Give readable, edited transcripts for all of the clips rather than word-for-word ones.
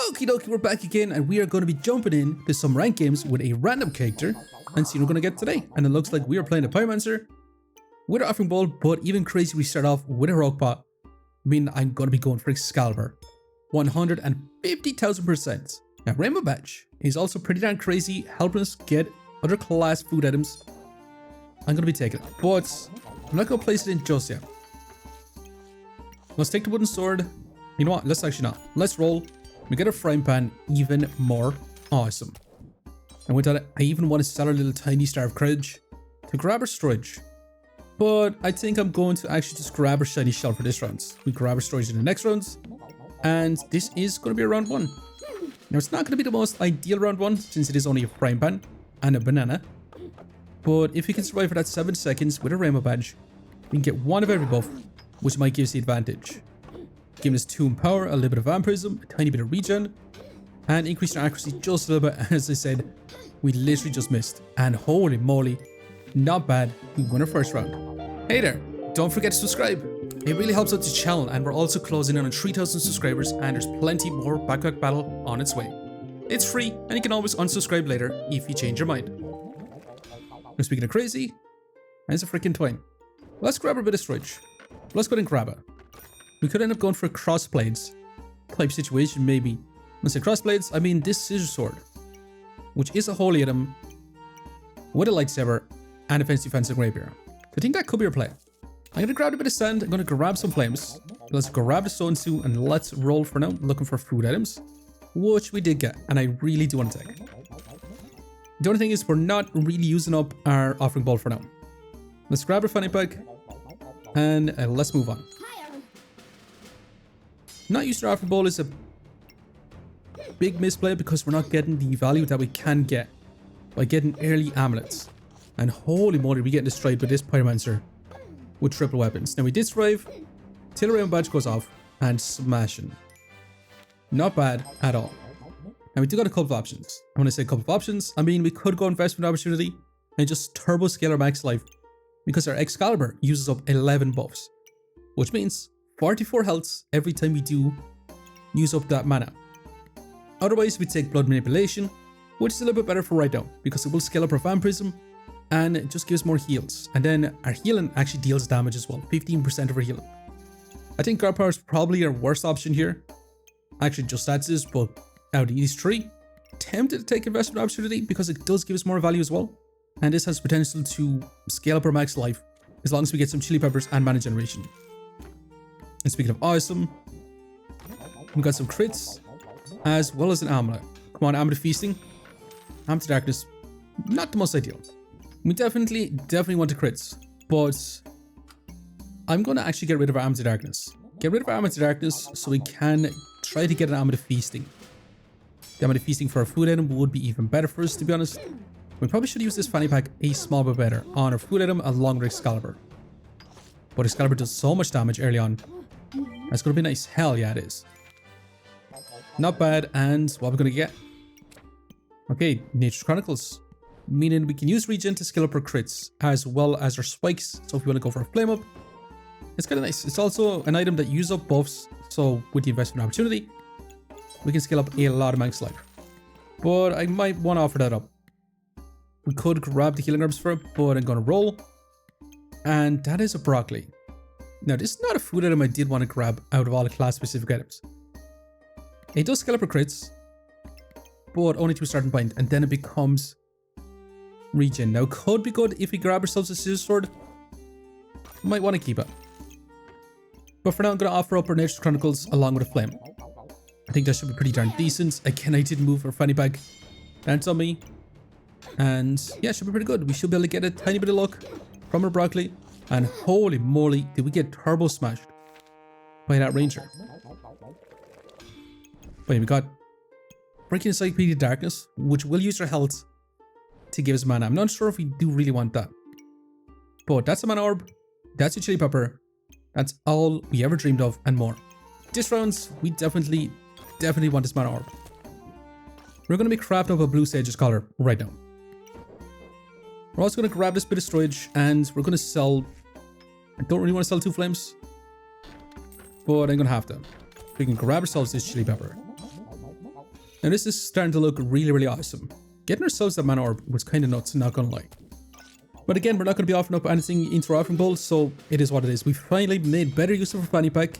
Okie dokie, we're back again, and we are going to be jumping in to some ranked games with a random character and see what we're going to get today. And it looks like we are playing a Pyromancer with our offering ball, but even crazy, we start off with a rock pot. I mean, I'm going to be going for Excalibur, 150,000%. Now, Rainbow Badge is also pretty darn crazy, helping us get other class food items. I'm going to be taking it, but I'm not going to place it in just yet. Let's take the wooden sword. You know what? Let's actually not. Let's roll. We get a frying pan, even more awesome. And with that, I even want to sell our little tiny star of courage to grab our storage. But I think I'm going to actually just grab our shiny shell for this round. We grab our storage in the next round. And this is going to be a round one. Now, it's not going to be the most ideal round one, since it is only a frying pan and a banana. But if we can survive for that 7 seconds with a rainbow badge, we can get one of every buff, which might give us the advantage. Giving us 2 in power, a little bit of vampirism, a tiny bit of regen, and increasing our accuracy just a little bit. As I said, we literally just missed. And holy moly, not bad. We won our first round. Hey there, don't forget to subscribe. It really helps out the channel, and we're also closing in on 3,000 subscribers, and there's plenty more backpack battle on its way. It's free, and you can always unsubscribe later if you change your mind. Now, speaking of crazy, there's a freaking twine. Let's grab a bit of storage. Let's go ahead and grab it. We could end up going for a crossblades type situation, maybe. When I say crossblades, I mean this scissor sword, which is a holy item with a lightsaber and a fancy rapier. I think that could be our play. I'm going to grab a bit of sand. I'm going to grab some flames. Let's grab the stone suit and let's roll for now, looking for food items, which we did get, and I really do want to take. The only thing is we're not really using up our offering ball for now. Let's grab our fanny pack and let's move on. Not using our offering ball is a big misplay because we're not getting the value that we can get by getting early amulets. And holy moly, we get destroyed by this Pyromancer with triple weapons. Now we did survive till a rainbow badge goes off and smashing. Not bad at all. Now we do got a couple of options. And when I say a couple of options, I mean we could go investment opportunity and just turbo scale our max life because our Excalibur uses up 11 buffs, which means 44 health every time we do use up that mana. Otherwise, we take blood manipulation, which is a little bit better for right now because it will scale up our vampirism and it just gives more heals. And then our healing actually deals damage as well, 15% of our healing. I think guard power is probably our worst option here. Actually, just stats is, but out of these 3, tempted to take investment opportunity because it does give us more value as well. And this has potential to scale up our max life as long as we get some chili peppers and mana generation. And speaking of awesome, we got some crits as well as an amulet. Come on, amulet feasting. Amulet of darkness, not the most ideal. We definitely want the crits, but I'm going to actually get rid of our amulet of darkness. Get rid of our amulet of darkness so we can try to get an amulet of feasting. The amulet of feasting for our food item would be even better for us, to be honest. We probably should use this fanny pack a small bit better on our food item along with Excalibur. But Excalibur does so much damage early on. That's going to be nice. Hell yeah, it is. Not bad. And what we're going to get? Okay, Nature's Chronicles. Meaning we can use regen to scale up our crits as well as our spikes. So if you want to go for a flame up, it's kind of nice. It's also an item that uses up buffs. So with the investment opportunity, we can scale up a lot of max life. But I might want to offer that up. We could grab the healing herbs for it, but I'm going to roll. And that is a broccoli. Now, this is not a food item I did want to grab out of all the class-specific items. It does scale up our crits, but only to a certain point, and then it becomes regen. Now, it could be good if we grab ourselves a scissor sword. Might want to keep it. But for now, I'm going to offer up our Nature's Chronicles along with a flame. I think that should be pretty darn decent. Again, I did move our fanny pack. That's on me. And yeah, it should be pretty good. We should be able to get a tiny bit of luck from our broccoli. And holy moly, did we get turbo smashed by that ranger. But yeah, we got Breaking Encyclopedia of Darkness, which will use our health to give us mana. I'm not sure if we do really want that. But that's a mana orb. That's a chili pepper. That's all we ever dreamed of and more. This round, we definitely want this mana orb. We're going to be crafting up a blue sage's collar right now. We're also going to grab this bit of storage and we're going to sell. I don't really want to sell 2 flames, but I'm going to have to. We can grab ourselves this chili pepper. Now this is starting to look really, really awesome. Getting ourselves that mana orb was kind of nuts, not gonna lie. But again, we're not going to be offering up anything into our offering bowl, so it is what it is. We finally made better use of our fanny pack,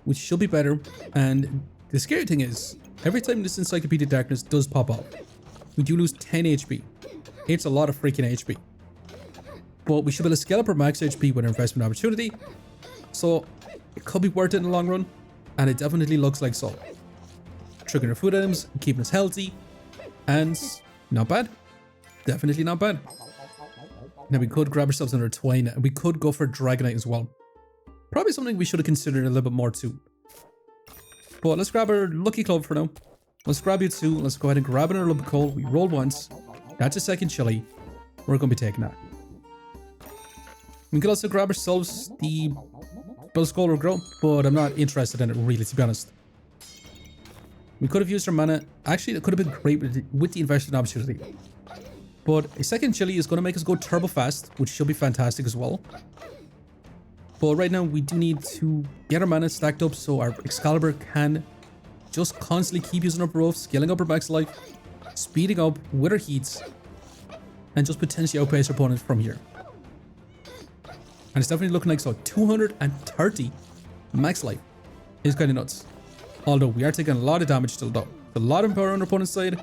which should be better. And the scary thing is, every time this Encyclopedia Darkness does pop up, we do lose 10 HP. It's a lot of freaking HP. But we should be able to scale up our max HP with our investment opportunity. So it could be worth it in the long run. And it definitely looks like so. Triggering our food items, keeping us healthy. And not bad. Definitely not bad. Now we could grab ourselves another Twine, and we could go for Dragonite as well. Probably something we should have considered a little bit more too. But let's grab our Lucky Club for now. Let's grab you two. Let's go ahead and grab another lump of coal. We rolled once. That's a second chili. We're going to be taking that. We could also grab ourselves the Bell Scholar Grow, but I'm not interested in it really, to be honest. We could have used our mana. Actually, it could have been great with the investment opportunity. But a second chili is going to make us go turbo fast, which should be fantastic as well. But right now, we do need to get our mana stacked up so our Excalibur can just constantly keep using up buffs, scaling up our max life, speeding up with our heats, and just potentially outpace our opponents from here. And it's definitely looking like so. 230 max life is kind of nuts. Although we are taking a lot of damage still though. A lot of power on our opponent's side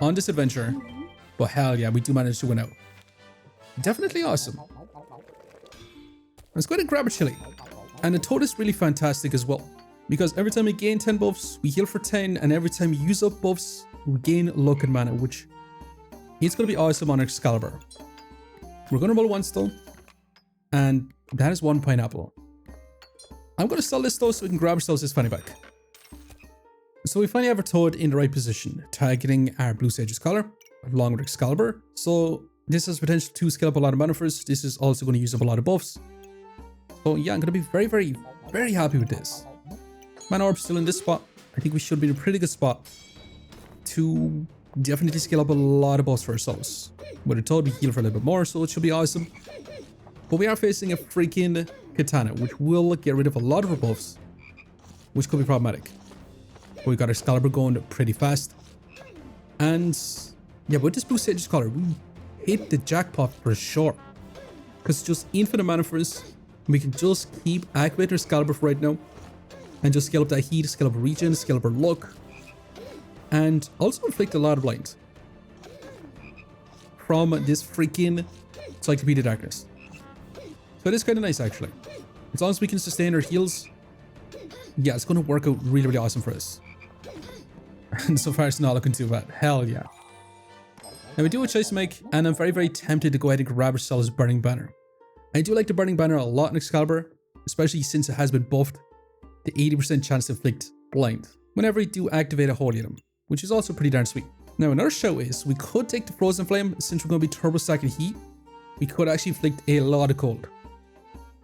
on this adventure. But hell yeah, we do manage to win out. Definitely awesome. Let's go ahead and grab a chili. And the toad is really fantastic as well. Because every time we gain 10 buffs, we heal for 10. And every time we use up buffs, we gain luck and mana, which is going to be awesome on our Excalibur. We're going to roll once though. And that is one pineapple. I'm going to sell this though so we can grab ourselves this fanny pack. So we finally have our toad in the right position, targeting our Blue Sage's collar along with Excalibur. So this has potential to scale up a lot of mana for us. This is also going to use up a lot of buffs. So yeah, I'm going to be very, very, very happy with this. Mana Orb still in this spot. I think we should be in a pretty good spot to definitely scale up a lot of buffs for ourselves. With a toad, we heal for a little bit more, so it should be awesome. But we are facing a freaking Katana, which will get rid of a lot of our buffs, which could be problematic. But we got our Excalibur going pretty fast. And yeah, with this Blue Sage's collar, we hit the jackpot for sure. Because it's just infinite mana for us. We can just keep activating our Excalibur for right now. And just scale up that heat, scale up regen, scale up our luck. And also inflict a lot of blind from this freaking Encyclopedia Darkness. So it is kind of nice actually. As long as we can sustain our heals, yeah, it's going to work out really, really awesome for us. And so far it's not looking too bad. Hell yeah. Now we do a choice to make, and I'm very, very tempted to go ahead and grab ourselves Burning Banner. I do like the Burning Banner a lot in Excalibur, especially since it has been buffed the 80% chance to inflict blind whenever you do activate a holy item, which is also pretty darn sweet. Now another shout is we could take the Frozen Flame. Since we're going to be turbo stacking heat, we could actually inflict a lot of cold.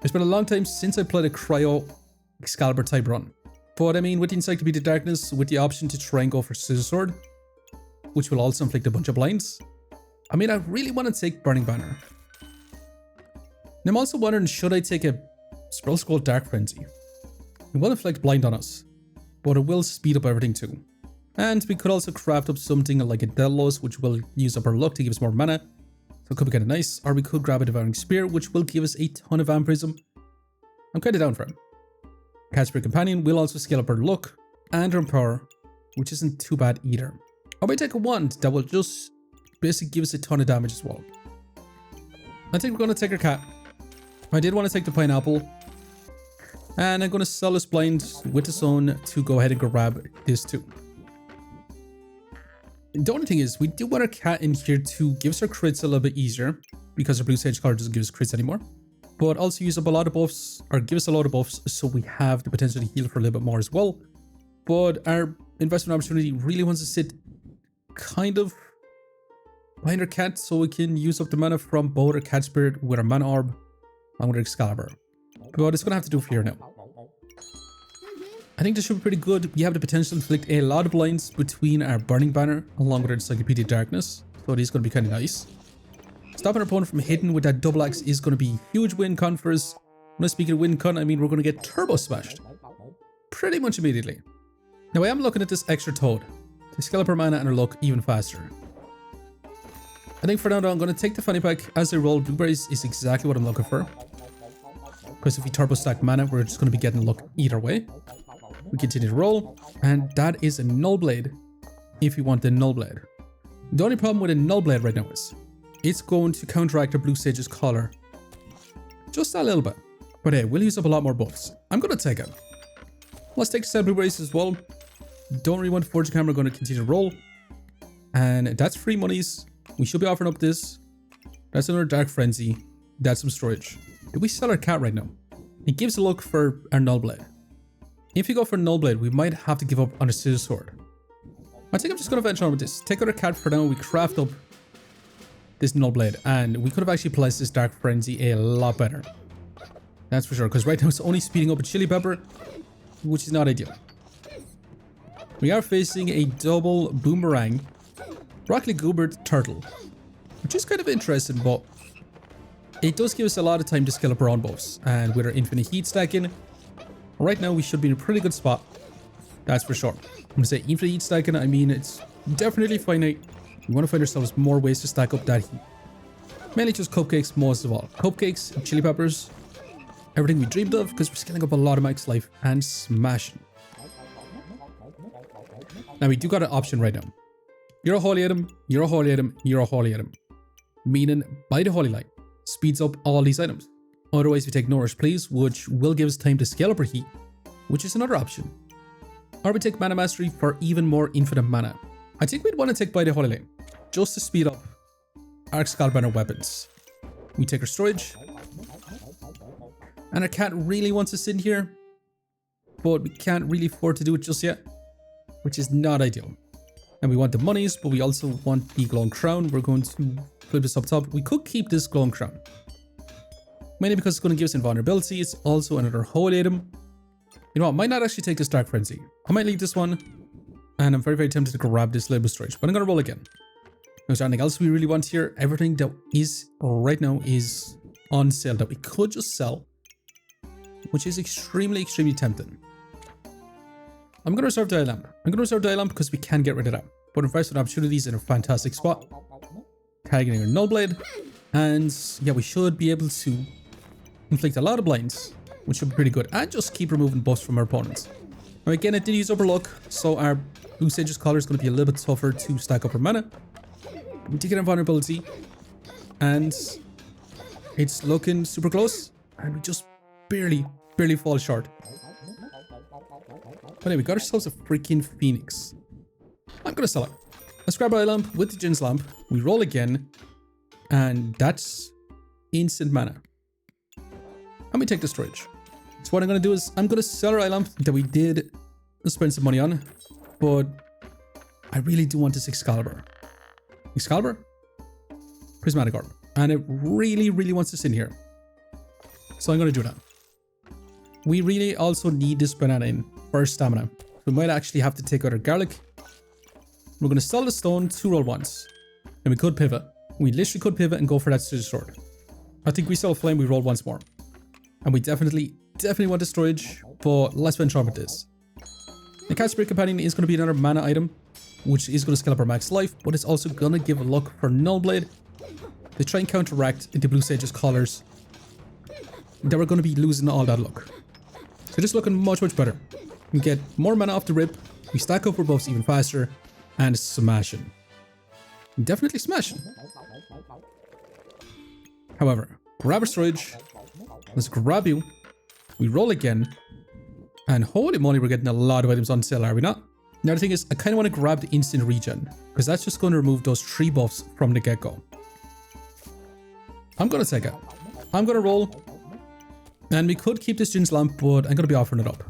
It's been a long time since I played a Cryo Excalibur type run. But I mean, with the Encyclopedia Darkness, with the option to try and go for Scissor Sword, which will also inflict a bunch of blinds, I mean, I really want to take Burning Banner. And I'm also wondering, should I take a Spell Scroll Dark Frenzy? It will inflict blind on us, but it will speed up everything too. And we could also craft up something like a Delos, which will use up our luck to give us more mana. So it could be kind of nice. Or we could grab a Devouring Spear, which will give us a ton of Vampirism. I'm kind of down for him. Catchspirit Companion will also scale up our luck and our power, which isn't too bad either. Or we take a wand that will just basically give us a ton of damage as well. I think we're going to take our cat. I did want to take the pineapple. And I'm going to sell this blind with the zone to go ahead and grab this too. The only thing is, we do want our cat in here to give us our crits a little bit easier, because our Blue Sage card doesn't give us crits anymore. But also use up a lot of buffs, or give us a lot of buffs, so we have the potential to heal for a little bit more as well. But our investment opportunity really wants to sit kind of behind our cat, so we can use up the mana from both our Cat Spirit with our Mana Orb and with our Excalibur. But it's going to have to do for here now. I think this should be pretty good. We have the potential to inflict a lot of blinds between our Burning Banner along with our Encyclopedia Darkness. So it is going to be kind of nice. Stopping our opponent from hitting with that double axe is going to be a huge win con for us. When I speak of win con, I mean we're going to get turbo smashed pretty much immediately. Now I am looking at this extra toad, to scale up our mana and our luck even faster. I think for now though, I'm going to take the fanny pack as I roll. Blueberries is exactly what I'm looking for. Because if we turbo stack mana, we're just going to be getting luck either way. We continue to roll, and that is a null blade if you want the null blade. The only problem with a null blade right now is it's going to counteract our blue sage's collar just a little bit. But hey, we'll use up a lot more buffs. I'm going to take it. Let's take 7 blueberries as well. Don't really want to forge a camera. We're going to continue to roll. And that's free monies. We should be offering up this. That's another Dark Frenzy. That's some storage. Do we sell our cat right now? It gives a look for our null blade. If you go for null blade, we might have to give up on a scissor sword. I think I'm just going to venture on with this. Take out our cat for now. We craft up this null blade. And we could have actually placed this Dark Frenzy a lot better. That's for sure. Because right now it's only speeding up a chili pepper, which is not ideal. We are facing a double boomerang Broccoli Goobert Turtle, which is kind of interesting, but it does give us a lot of time to scale up our own buffs. And with our infinite heat stacking, right now we should be in a pretty good spot. That's for sure. I'm going to say infinite heat stacking, I mean it's definitely finite. We want to find ourselves more ways to stack up that heat. Mainly just cupcakes most of all. Cupcakes and chili peppers. Everything we dreamed of, because we're scaling up a lot of max life and smashing. Now we do got an option right now. You're a holy item, you're a holy item, you're a holy item. Meaning, buy the holy light. Speeds up all these items. Otherwise, we take Nourish Please, which will give us time to scale up our heat, which is another option. Or we take Mana Mastery for even more infinite mana. I think we'd want to take Buy the Holy Light, just to speed up our Excalibur and our weapons. We take our storage. And our cat really wants us in here, but we can't really afford to do it just yet, which is not ideal. And we want the monies, but we also want the glowing crown. We're going to flip this up top. We could keep this glowing crown, mainly because it's going to give us invulnerability. It's also another holy item. You know what? I might not actually take this Dark Frenzy. I might leave this one, and I'm very, very tempted to grab this label storage, but I'm going to roll again. Is there anything else we really want here? Everything that is right now is on sale that we could just sell, which is extremely, extremely tempting. I'm going to reserve Dial Lamp. I'm going to reserve Dial Lamp because we can get rid of that. But investment opportunities in a fantastic spot. Tagging our Null Blade. And yeah, we should be able to inflict a lot of blinds, which should be pretty good. And just keep removing buffs from our opponents. Now again, I did use Overlook, so our Blue Sage's Collar is going to be a little bit tougher to stack up our mana. We did get invulnerability. And it's looking super close. And we just barely fall short. But anyway, we got ourselves a freaking Phoenix. I'm going to sell it. Let's grab our lamp with the Jin's lamp. We roll again. And that's instant mana. And we take the storage. So what I'm going to do is I'm going to sell our eye lamp that we did spend some money on. But I really do want this Excalibur. Excalibur? Prismatic Orb. And it really, really wants us in here. So I'm going to do that. We really also need this banana in for stamina. We might actually have to take out our garlic. We're going to sell the stone 2 roll once. And we could pivot. We literally could pivot and go for that scissor sword. I think we sell flame, we roll once more. And we definitely want the storage, but let's venture on with this. The Cat Spirit Companion is going to be another mana item, which is going to scale up our max life, but it's also going to give a look for Null Blade to try and counteract the Blue Sage's collars that we're going to be losing all that luck. So just looking much better. We get more mana off the rip, we stack up our buffs even faster, and smashing. Definitely smashing. However, grab our storage. Let's grab you. We roll again. And holy moly, we're getting a lot of items on sale, are we not? Now the thing is, I kind of want to grab the instant regen, because that's just going to remove those 3 buffs from the get-go. I'm going to take it. I'm going to roll. And we could keep this Jin's lamp, but I'm going to be offering it up.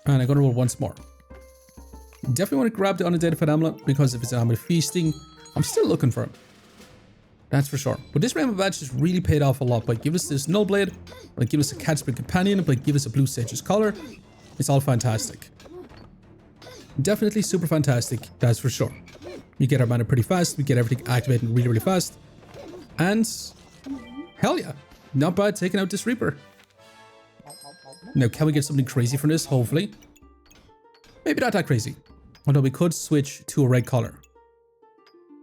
And I'm going to roll once more. Definitely want to grab the Unidentified Amulet, because if it's an Amulet Feasting, I'm still looking for it. That's for sure. But this Rainbow Badge has really paid off a lot by giving us this Null Blade, by giving us a Cat Spirit Companion, by giving us a Blue Sage's Collar. It's all fantastic. Definitely super fantastic, that's for sure. We get our mana pretty fast, we get everything activated really, really fast. And hell yeah, not bad taking out this Reaper. Now, can we get something crazy from this? Hopefully. Maybe not that crazy. Although we could switch to a red color.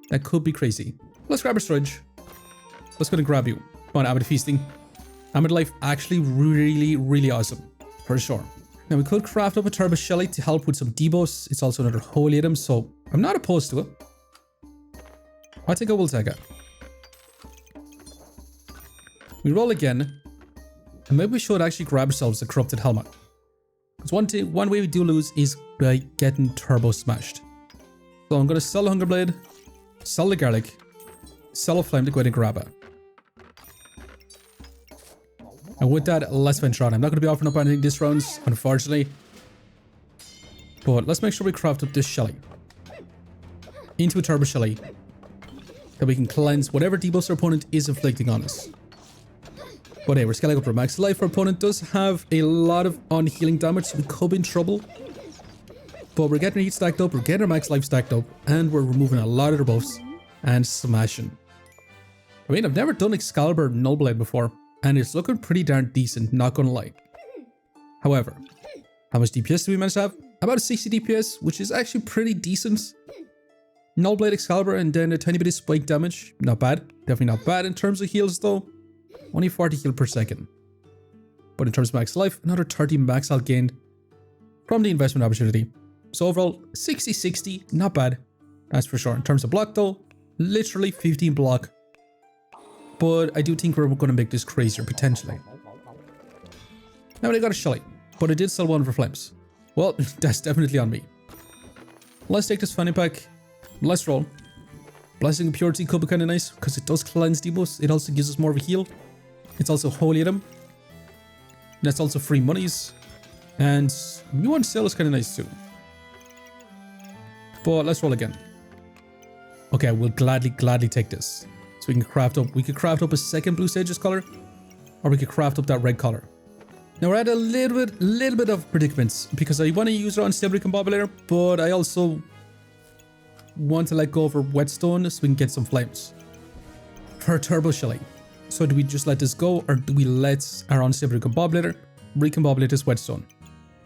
That could be crazy. Let's grab our storage. Let's go and grab you. Come on, Abbott Feasting. Abbott Life actually really awesome. For sure. Now we could craft up a Turbo Shelly to help with some debuffs. It's also another holy item, so I'm not opposed to it. I think I will take it. We roll again. And maybe we should actually grab ourselves a Corrupted Helmet. Because one way we do lose is by getting Turbo Smashed. So I'm going to sell the Hunger Blade, sell the Garlic, sell a Flame to go ahead and grab it. And with that, let's venture on. I'm not going to be offering up anything this round, unfortunately. But let's make sure we craft up this Shelly. Into a Turbo Shelly. That we can cleanse whatever debuffs our opponent is inflicting on us. But hey, we're scaling up for max life. Our opponent does have a lot of unhealing damage, so we could be in trouble. But we're getting our heat stacked up, we're getting our max life stacked up, and we're removing a lot of their buffs and smashing. I mean, I've never done Excalibur Null Blade before, and it's looking pretty darn decent, not gonna lie. However, how much DPS do we manage to have? About 60 DPS, which is actually pretty decent. Null Blade Excalibur and then a tiny bit of spike damage. Not bad. Definitely not bad in terms of heals though. Only 40 heal per second. But in terms of max life, another 30 max health gained from the investment opportunity. So overall, 60-60, not bad. That's for sure. In terms of block though, literally 15 block. But I do think we're going to make this crazier, potentially. Now I got a Shelly, but I did sell one for Flames. Well, that's definitely on me. Let's take this fanny pack. Let's roll. Blessing of Purity could be kind of nice, because it does cleanse debuffs. It also gives us more of a heal. It's also holy item. That's also free monies. And new one sale is kind of nice too. But let's roll again. Okay, we'll gladly take this. So we can craft up, a second Blue Sage's color, or we could craft up that red color. Now we're at a little bit of predicaments because I want to use our Unstable Recombobulator, but I also want to let go of our Whetstone so we can get some flames for Turbo Shelly. So do we just let this go, or do we let our Unstable Recombobulator recombobulate this Whetstone?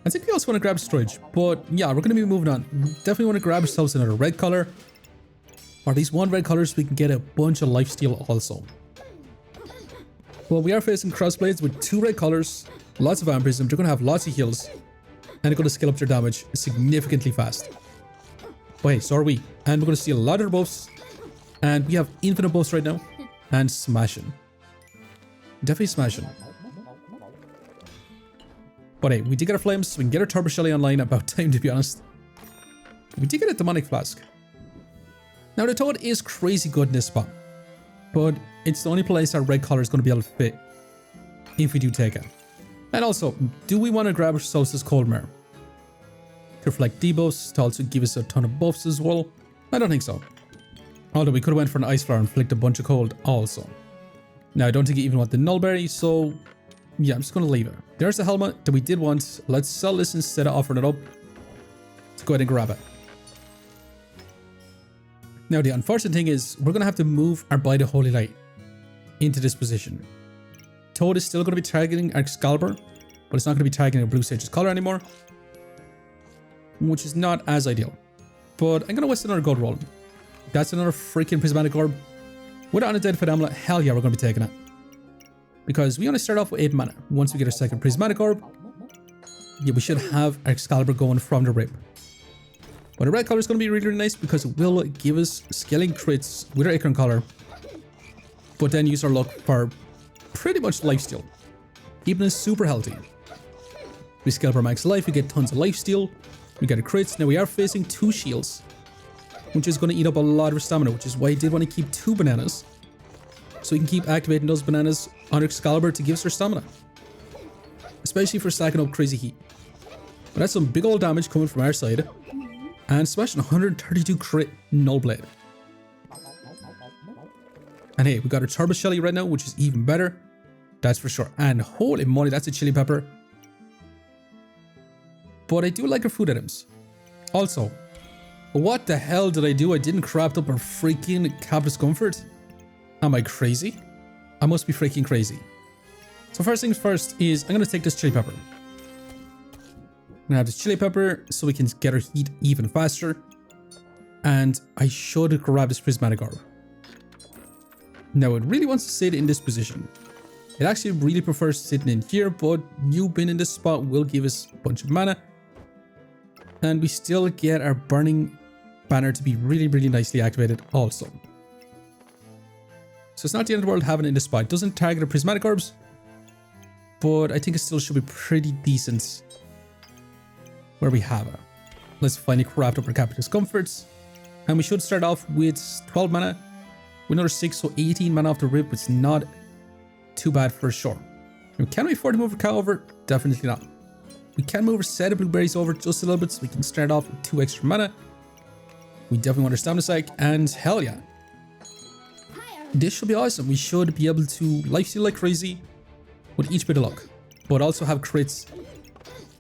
I think we also want to grab storage, but yeah, we're going to be moving on. Definitely want to grab ourselves another red color. Or at least one red color so we can get a bunch of lifesteal also. Well, we are facing crossblades with 2 red colors, lots of vampirism, they're going to have lots of heals, and they're going to scale up their damage significantly fast. But hey, so are we. And we're going to see a lot of their buffs, and we have infinite buffs right now, and smashing. Definitely smashing. But hey, we did get our flames, so we can get our Turbo Shelly online, about time to be honest. We did get a Demonic Flask. Now the Toad is crazy good in this spot, but it's the only place our red color is going to be able to fit if we do take it. And also, do we want to grab ourselves this Cold Mare to reflect debuffs, to also give us a ton of buffs as well? I don't think so. Although we could have went for an Ice Flower and inflict a bunch of cold also. Now I don't think you even want the Nullberry, so yeah, I'm just going to leave it. There's the helmet that we did want. Let's sell this instead of offering it up. Let's go ahead and grab it. Now, the unfortunate thing is we're going to have to move our By the Holy Light into this position. Toad is still going to be targeting our Excalibur, but it's not going to be targeting our Blue Sage's color anymore, which is not as ideal. But I'm going to waste another gold roll. That's another freaking Prismatic Orb. With an Unidentified Amulet, hell yeah, we're going to be taking it. Because we only start off with 8 mana. Once we get our second Prismatic Orb, yeah, we should have our Excalibur going from the rip. But the red color is going to be really nice because it will give us scaling crits with our Acorn color, but then use our luck for pretty much lifesteal, keeping us super healthy. We scale for max life, we get tons of lifesteal, we get a crits. Now we are facing 2 shields, which is going to eat up a lot of our stamina, which is why I did want to keep 2 bananas, so we can keep activating those bananas on Excalibur to give us our stamina, especially for stacking up crazy heat. But that's some big old damage coming from our side. And smashing 132 crit Null Blade. And hey, we got a Turbo Shelly right now, which is even better. That's for sure. And holy moly, that's a chili pepper. But I do like our food items. Also, what the hell did I do? I didn't craft up our freaking Captain's Comfort. Am I crazy? I must be freaking crazy. So first things first is I'm going to take this chili pepper. gonna have this chili pepper so we can get our heat even faster. And I should grab this prismatic orb. Now it really wants to sit in this position. It actually really prefers sitting in here, but you being in this spot will give us a bunch of mana. And we still get our burning banner to be really, really nicely activated also. So it's not the end of the world having it in this spot. It doesn't target the prismatic orbs, but I think it still should be pretty decent where we have it. Let's finally craft up our Capital's Comforts. And we should start off with 12 mana. With another 6, so 18 mana off the rip. It's not too bad for sure. Now, can we afford to move a cow over? Definitely not. We can move a set of blueberries over just a little bit so we can start off with 2 extra mana. We definitely want our stamina sack, and hell yeah. This should be awesome. We should be able to lifesteal like crazy with each bit of luck, but also have crits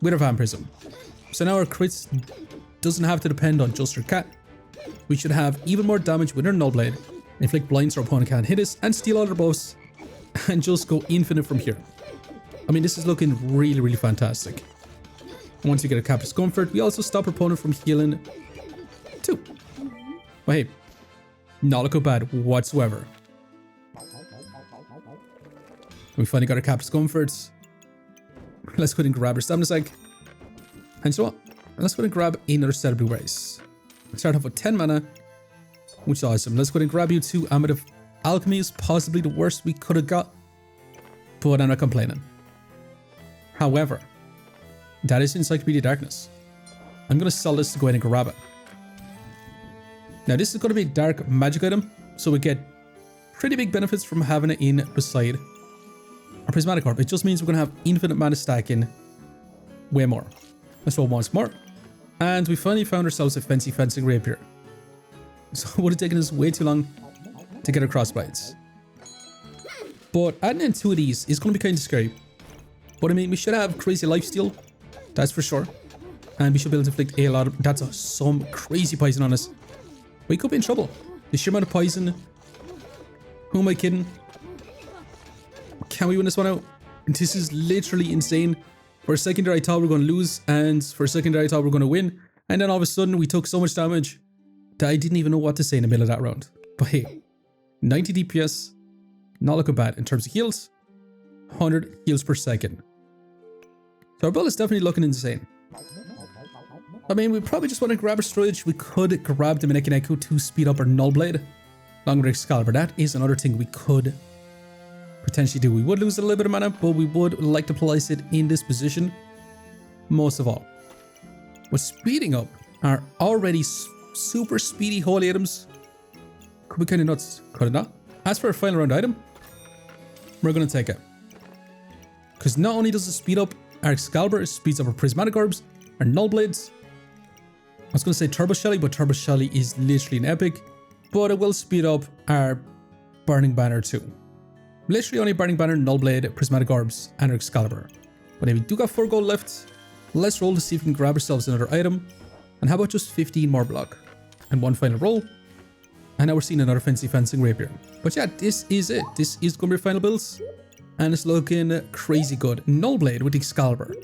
with our vampirism. So now our crits doesn't have to depend on just our cat. We should have even more damage with our Null Blade, inflict blinds so our opponent can't hit us, and steal all their buffs, and just go infinite from here. I mean, this is looking really, really fantastic. Once we get a Capital's Comfort, we also stop our opponent from healing too. But hey, not looking bad whatsoever. We finally got our Capital's Comforts. Let's go ahead and grab our stamina sack. And so what? Let's go ahead and grab another set of blueberries. Start off with 10 mana, which is awesome. Let's go ahead and grab you 2 Amulet of Alchemy. Is possibly the worst we could have got, but I'm not complaining. However, that is Encyclopedia Darkness. I'm going to sell this to go ahead and grab it. Now this is going to be a dark magic item, so we get pretty big benefits from having it in beside our prismatic orb. It just means we're going to have infinite mana stacking way more. Let's roll once more. And we finally found ourselves a fancy fencing rapier. So it would have taken us way too long to get our crossblades. But adding in 2 of these is going to be kind of scary. But I mean, we should have crazy lifesteal, that's for sure. And we should be able to inflict a lot of... That's some crazy poison on us. We could be in trouble. The sheer amount of poison. Who am I kidding? Can we win this one out? This is literally insane. For a second there I thought we were going to lose, and for a second there I thought we were going to win, and then all of a sudden we took so much damage that I didn't even know what to say in the middle of that round. But hey, 90 DPS, not looking bad. In terms of heals, 100 heals per second. So our build is definitely looking insane. I mean, we probably just want to grab our storage. We could grab the Maneki Echo to speed up our Null Blade along with Excalibur. That is another thing we could potentially do. We would lose a little bit of mana, but we would like to place it in this position most of all. But speeding up our already super speedy holy items could be kind of nuts, could it not? As for our final round item, we're going to take it. Because not only does it speed up our Excalibur, it speeds up our prismatic orbs, our Null Blades. I was going to say Turbo Shelly, but Turbo Shelly is literally an epic. But it will speed up our Burning Banner too. Literally only Burning Banner, Null Blade, Prismatic Orbs, and our Excalibur. But if we do got 4 gold left, let's roll to see if we can grab ourselves another item. And how about just 15 more block? And 1 final roll. And now we're seeing another fancy fencing rapier. But yeah, this is it. This is going to be our final builds. And it's looking crazy good. Null Blade with Excalibur.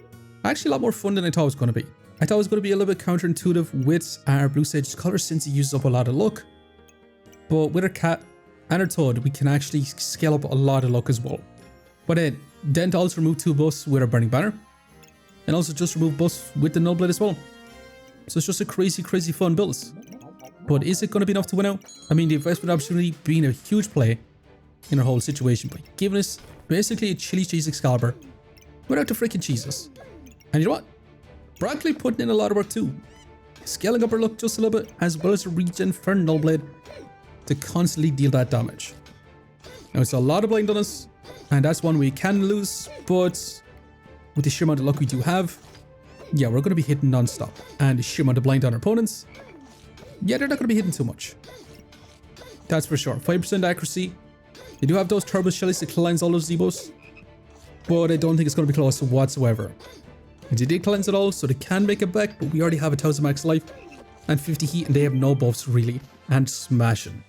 Actually a lot more fun than I thought it was going to be. I thought it was going to be a little bit counterintuitive with our Blue Sage's color since it uses up a lot of luck. But with our cat and our toad, we can actually scale up a lot of luck as well. But then to also remove 2 buffs with our Burning Banner. And also just remove buffs with the Null Blade as well. So it's just a crazy, crazy fun build. But is it going to be enough to win out? I mean, the investment opportunity being a huge play in our whole situation by giving us basically a chili cheese Excalibur without the freaking cheeses. And you know what? Broccoli putting in a lot of work too. Scaling up our luck just a little bit, as well as a regen for Null Blade to constantly deal that damage. Now it's a lot of blind on us, and that's one we can lose, but with the sheer amount of luck we do have, yeah, we're going to be hitting non-stop. And the sheer amount of blind on our opponents, yeah, they're not going to be hitting too much. That's for sure. 5% accuracy. They do have those Turbo Shellies to cleanse all those Zebos, but I don't think it's going to be close whatsoever. And they did cleanse it all, so they can make it back, but we already have 1000 max life and 50 heat, and they have no buffs really, and smashing.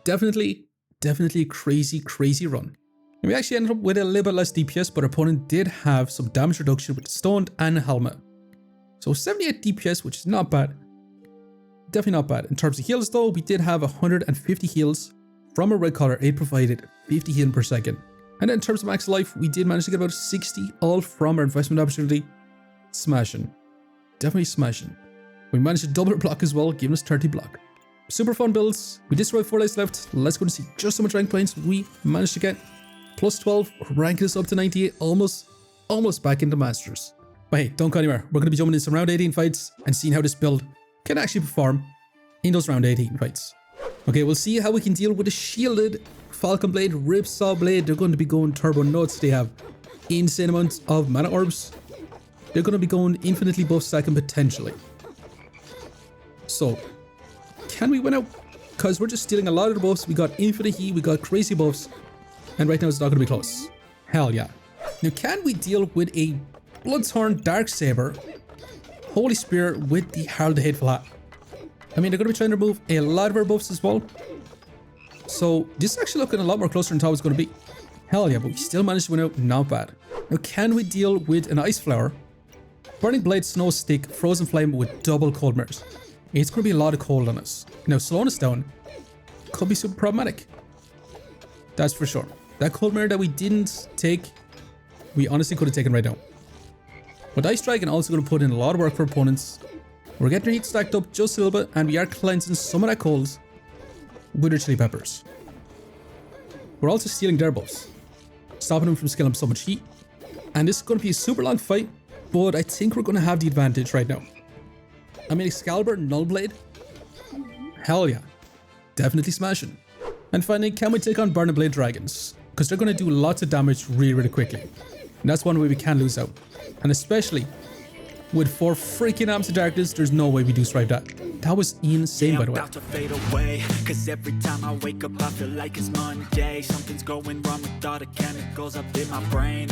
Definitely a crazy, crazy run. And we actually ended up with a little bit less DPS, but our opponent did have some damage reduction with the Stoned and Helmet. So 78 DPS, which is not bad. Definitely not bad. In terms of heals though, we did have 150 heals from a red color. It provided 50 healing per second. And then in terms of max life, we did manage to get about 60, all from our investment opportunity. Smashing. Definitely smashing. We managed to double our block as well, giving us 30 block. Super fun builds. We did survive 4 days left. Let's go and see just how much rank points we managed to get. Plus 12, ranking us up to 98, almost back into Masters. But hey, don't go anywhere. We're going to be jumping in some round 18 fights and seeing how this build can actually perform in those round 18 fights. Okay, we'll see how we can deal with a shielded Falcon Blade, Ripsaw Blade. They're going to be going turbo nuts. They have insane amounts of mana orbs. They're going to be going infinitely buff stacking potentially. So, can we win out? Because we're just stealing a lot of the buffs. We got infinite heat, we got crazy buffs. And right now it's not going to be close. Hell yeah. Now, can we deal with a Bloodthorn Darksaber Holy Spear with the Harald the Hateful Hat? I mean, they're going to be trying to remove a lot of our buffs as well. So, this is actually looking a lot more closer than I thought it was going to be. Hell yeah, but we still managed to win out. Not bad. Now, can we deal with an Ice Flower, Burning Blade, Snow Stick, Frozen Flame with double cold mirrors? It's going to be a lot of cold on us. Now, slowing us down could be super problematic. That's for sure. That cold mirror that we didn't take, we honestly could have taken right now. But Ice Dragon also going to put in a lot of work for opponents. We're getting our heat stacked up just a little bit, and we are cleansing some of that cold with our Chili Peppers. We're also stealing their buffs, stopping them from scaling up so much heat. And this is going to be a super long fight, but I think we're going to have the advantage right now. I mean, Excalibur, Null Blade, hell yeah, definitely smashing. And finally, can we take on Burning Blade Dragons? Because they're going to do lots of damage really quickly. And that's one way we can lose out. And especially with 4 freaking Arms of Darkness, there's no way we do survive that. That was insane, by the way. About to fade away, 'cause every time I wake up I feel like it's Monday. Something's going wrong with all the chemicals up in my brain.